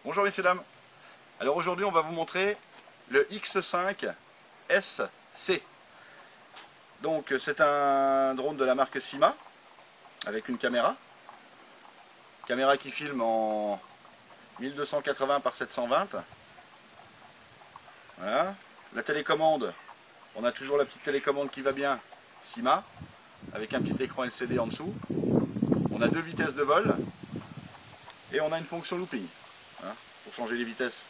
Bonjour messieurs dames. Alors aujourd'hui on va vous montrer le X5 SC. Donc c'est un drone de la marque Syma avec une caméra. Caméra qui filme en 1280 par 720. Voilà. La télécommande, on a toujours la petite télécommande qui va bien, Syma, avec un petit écran LCD en dessous. On a deux vitesses de vol et on a une fonction looping. Voilà. Pour changer les vitesses,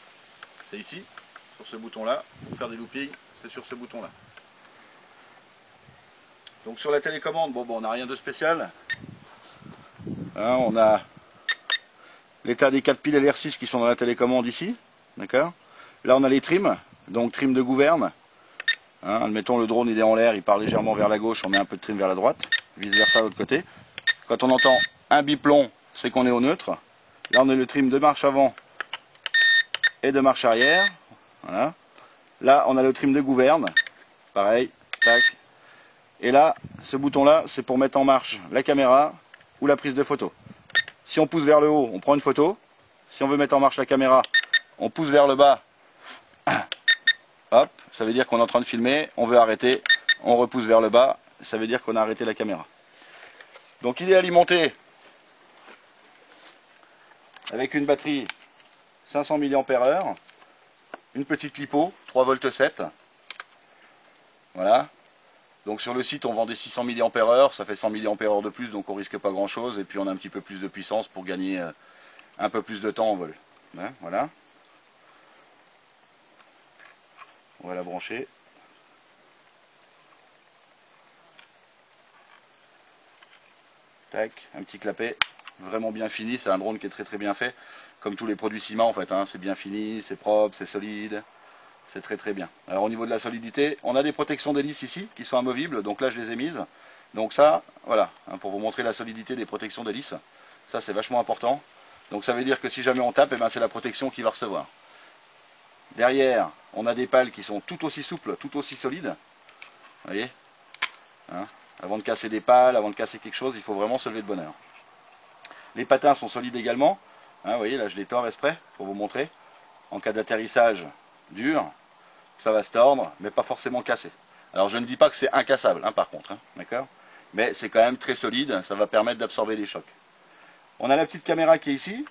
c'est ici, sur ce bouton-là. Pour faire des loopings, c'est sur ce bouton-là. Donc sur la télécommande, bon, on n'a rien de spécial. Hein, on a l'état des 4 piles LR6 qui sont dans la télécommande ici. D'accord. Là on a les trims, donc trim de gouverne. Hein, admettons le drone il est en l'air, il part légèrement vers la gauche, on met un peu de trim vers la droite. Vice versa de l'autre côté. Quand on entend un biplomb, c'est qu'on est au neutre. Là on a le trim de marche avant et de marche arrière. Voilà. Là on a le trim de gouverne. Pareil, tac. Et là, ce bouton-là, c'est pour mettre en marche la caméra ou la prise de photo. Si on pousse vers le haut, on prend une photo. Si on veut mettre en marche la caméra, on pousse vers le bas. Hop, ça veut dire qu'on est en train de filmer. On veut arrêter, on repousse vers le bas. Ça veut dire qu'on a arrêté la caméra. Donc il est alimenté avec une batterie 500 mAh, une petite lipo, 3,7 V. Voilà. Donc sur le site on vend des 600 mAh, ça fait 100 mAh de plus, donc on risque pas grand chose, et puis on a un petit peu plus de puissance pour gagner un peu plus de temps en vol. Hein, voilà. On va la brancher. Tac, un petit clapet, vraiment bien fini, c'est un drone qui est très très bien fait, comme tous les produits Syma en fait, hein. C'est bien fini, c'est propre, c'est solide. C'est très très bien. Alors au niveau de la solidité, on a des protections d'hélice ici qui sont amovibles, donc là je les ai mises. Donc ça, voilà, hein, pour vous montrer la solidité des protections d'hélice, ça c'est vachement important. Donc ça veut dire que si jamais on tape, eh ben, c'est la protection qui va recevoir. Derrière, on a des pales qui sont tout aussi souples, tout aussi solides. Vous voyez, hein, avant de casser des pales, avant de casser quelque chose, il faut vraiment se lever de bonne heure. Les patins sont solides également. Hein, vous voyez, là je les tords exprès pour vous montrer. En cas d'atterrissage dur, ça va se tordre, mais pas forcément casser. Alors je ne dis pas que c'est incassable, hein, par contre, hein, d'accord, mais c'est quand même très solide, ça va permettre d'absorber les chocs. On a la petite caméra qui est ici,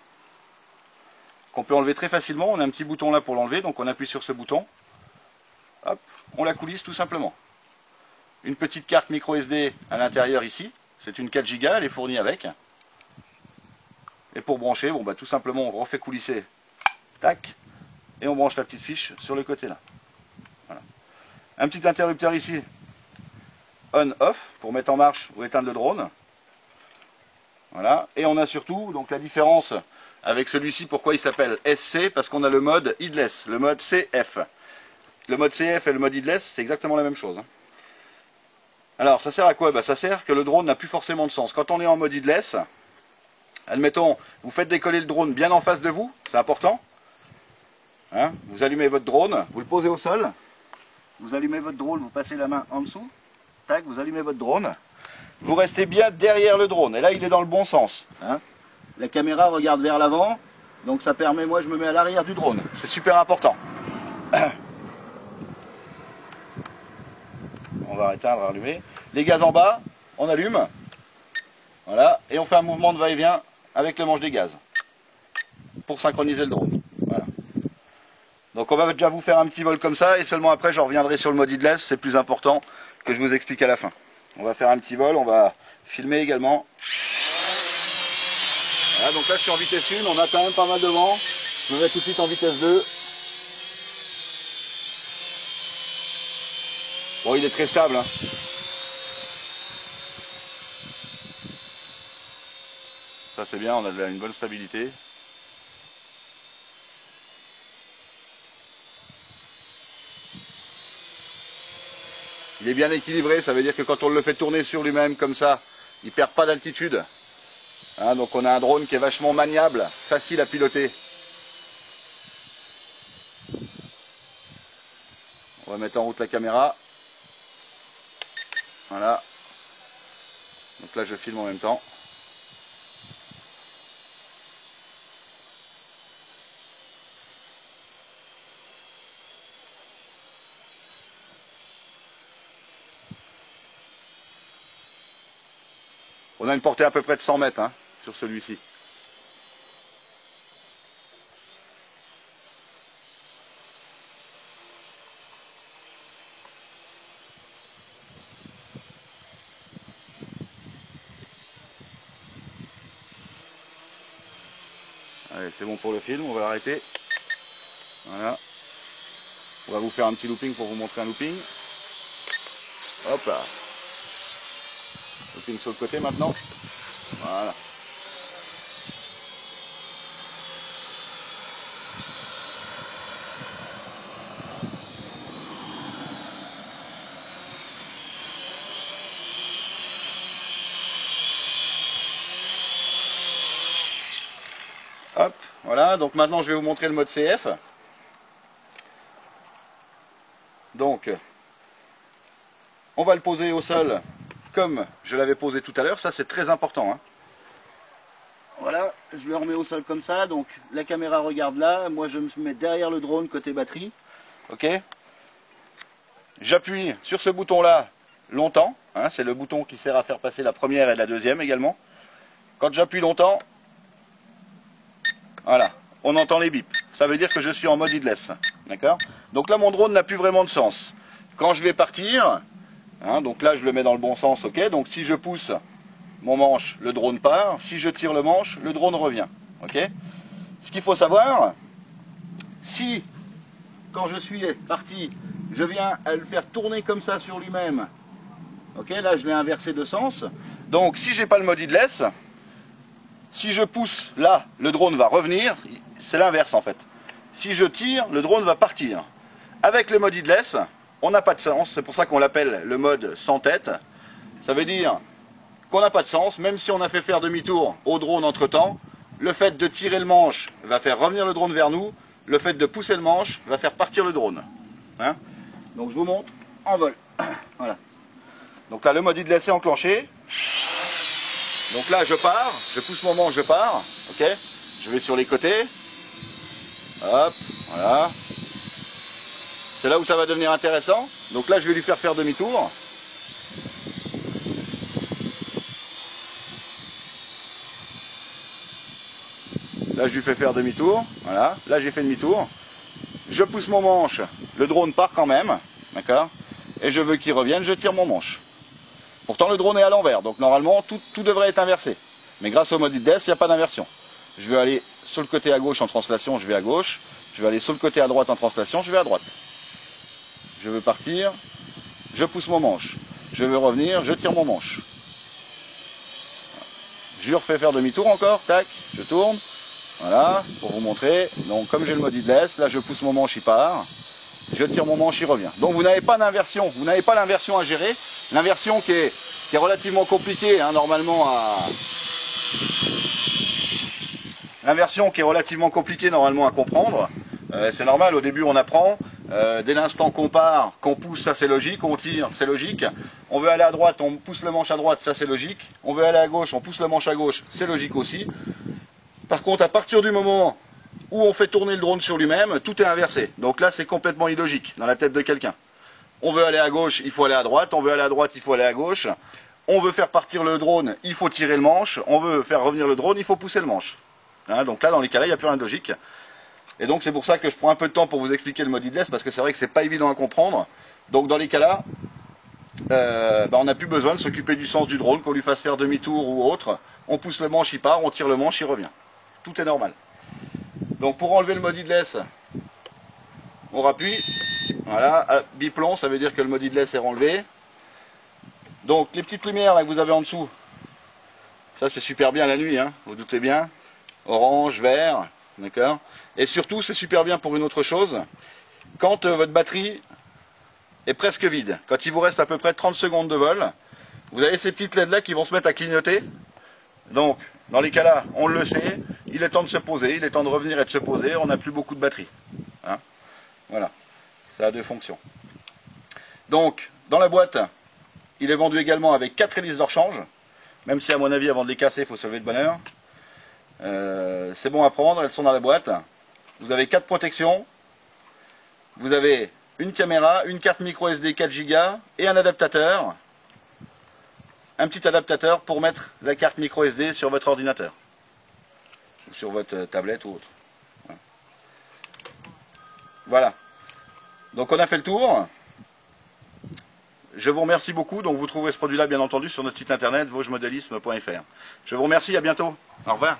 qu'on peut enlever très facilement. On a un petit bouton là pour l'enlever, donc on appuie sur ce bouton. Hop, on la coulisse tout simplement. Une petite carte micro SD à l'intérieur ici, c'est une 4 Go, elle est fournie avec. Et pour brancher, bon, bah, tout simplement on refait coulisser, tac, et on branche la petite fiche sur le côté là. Voilà. Un petit interrupteur ici, on-off, pour mettre en marche ou éteindre le drone. Voilà. Et on a surtout donc la différence avec celui-ci, pourquoi il s'appelle SC, parce qu'on a le mode headless, le mode CF. Le mode CF et le mode headless, c'est exactement la même chose. Alors, ça sert à quoi? Bah, ça sert que le drone n'a plus forcément de sens. Quand on est en mode headless, admettons, vous faites décoller le drone bien en face de vous, c'est important. Hein, vous allumez votre drone, vous le posez au sol, vous allumez votre drone, vous passez la main en dessous, tac, vous allumez votre drone, vous restez bien derrière le drone, et là il est dans le bon sens. Hein. La caméra regarde vers l'avant, donc ça permet, moi je me mets à l'arrière du drone, c'est super important. On va éteindre, allumer. Les gaz en bas, on allume, voilà, et on fait un mouvement de va-et-vient avec le manche des gaz, pour synchroniser le drone. Voilà. Donc on va déjà vous faire un petit vol comme ça, et seulement après je reviendrai sur le mode headless, c'est plus important que je vous explique à la fin. On va faire un petit vol, on va filmer également. Voilà, donc là je suis en vitesse 1, on a quand même pas mal de vent. Je me mets tout de suite en vitesse 2. Bon, il est très stable. Hein. Ça c'est bien, on a une bonne stabilité. Il est bien équilibré, ça veut dire que quand on le fait tourner sur lui-même comme ça, il ne perd pas d'altitude. Hein, donc on a un drone qui est vachement maniable, facile à piloter. On va mettre en route la caméra. Voilà. Donc là je filme en même temps. On a une portée à peu près de 100 mètres hein, sur celui-ci. Allez, c'est bon pour le film, on va l'arrêter. Voilà. On va vous faire un petit looping pour vous montrer un looping. Hop là. Looping sur le côté maintenant. Voilà. Hop, voilà, donc maintenant je vais vous montrer le mode CF. Donc, on va le poser au sol comme je l'avais posé tout à l'heure, ça c'est très important. Hein. Voilà, je le remets au sol comme ça, donc la caméra regarde là, moi je me mets derrière le drone côté batterie. Ok. J'appuie sur ce bouton là longtemps, hein, c'est le bouton qui sert à faire passer la première et la deuxième également. Quand j'appuie longtemps, voilà, on entend les bips. Ça veut dire que je suis en mode headless. D'accord? Donc là, mon drone n'a plus vraiment de sens. Quand je vais partir, hein, donc là, je le mets dans le bon sens, ok? Donc si je pousse mon manche, le drone part. Si je tire le manche, le drone revient. Ok? Ce qu'il faut savoir, si, quand je suis parti, je viens à le faire tourner comme ça sur lui-même, ok? Là, je l'ai inversé de sens. Donc, si j'ai pas le mode headless, si je pousse là, le drone va revenir, c'est l'inverse en fait. Si je tire, le drone va partir. Avec le mode headless, on n'a pas de sens, c'est pour ça qu'on l'appelle le mode sans tête. Ça veut dire qu'on n'a pas de sens, même si on a fait faire demi-tour au drone entre temps, le fait de tirer le manche va faire revenir le drone vers nous, le fait de pousser le manche va faire partir le drone. Hein? Donc je vous montre en vol. Voilà. Donc là, le mode headless est enclenché. Donc là, je pars, je pousse mon manche, je pars, ok? Je vais sur les côtés, hop, voilà. C'est là où ça va devenir intéressant. Donc là, je vais lui faire demi-tour. Là, je lui fais faire demi-tour, voilà. Là, j'ai fait demi-tour. Je pousse mon manche, le drone part quand même, d'accord? Et je veux qu'il revienne, je tire mon manche. Pourtant, le drone est à l'envers, donc normalement, tout devrait être inversé. Mais grâce au mode headless, il n'y a pas d'inversion. Je vais aller sur le côté à gauche en translation, je vais à gauche. Je vais aller sur le côté à droite en translation, je vais à droite. Je veux partir, je pousse mon manche. Je veux revenir, je tire mon manche. Je lui refais faire demi-tour encore, tac, je tourne. Voilà, pour vous montrer. Donc, comme j'ai le mode headless, là, je pousse mon manche, il part. Je tire mon manche, il revient. Donc, vous n'avez pas d'inversion. Vous n'avez pas l'inversion à gérer. L'inversion qui est relativement compliquée, hein, normalement à... L'inversion qui est relativement compliquée normalement à comprendre. C'est normal, au début on apprend. Dès l'instant qu'on part, qu'on pousse, ça c'est logique. On tire, c'est logique. On veut aller à droite, on pousse le manche à droite, ça c'est logique. On veut aller à gauche, on pousse le manche à gauche, c'est logique aussi. Par contre, à partir du moment où on fait tourner le drone sur lui-même, tout est inversé. Donc là, c'est complètement illogique dans la tête de quelqu'un. On veut aller à gauche, il faut aller à droite. On veut aller à droite, il faut aller à gauche. On veut faire partir le drone, il faut tirer le manche. On veut faire revenir le drone, il faut pousser le manche. Hein, donc là, dans les cas-là, il n'y a plus rien de logique. Et donc, c'est pour ça que je prends un peu de temps pour vous expliquer le mode headless, parce que c'est vrai que c'est pas évident à comprendre. Donc, dans les cas-là, on n'a plus besoin de s'occuper du sens du drone, qu'on lui fasse faire demi-tour ou autre. On pousse le manche, il part. On tire le manche, il revient. Tout est normal. Donc, pour enlever le mode headless, on rappuie. Voilà, biplon, ça veut dire que le mode headless est enlevé. Donc, les petites lumières là, que vous avez en dessous, ça c'est super bien la nuit, hein, vous doutez bien. Orange, vert, d'accord. Et surtout, c'est super bien pour une autre chose. Quand votre batterie est presque vide, quand il vous reste à peu près 30 secondes de vol, vous avez ces petites LED là qui vont se mettre à clignoter. Donc, dans les cas là, on le sait, il est temps de se poser, il est temps de revenir et de se poser, on n'a plus beaucoup de batterie. Hein, voilà, ça a deux fonctions. Donc, dans la boîte, il est vendu également avec 4 hélices de rechange, même si à mon avis, avant de les casser, il faut se lever de bonne heure. C'est bon à prendre, elles sont dans la boîte. Vous avez 4 protections. Vous avez une caméra, une carte micro SD 4 Go et un adaptateur. un petit adaptateur pour mettre la carte micro SD sur votre ordinateur. Ou sur votre tablette ou autre. Voilà. Donc on a fait le tour. Je vous remercie beaucoup. Donc vous trouverez ce produit-là bien entendu sur notre site internet vosgesmodelisme.fr. Je vous remercie, à bientôt. Au revoir.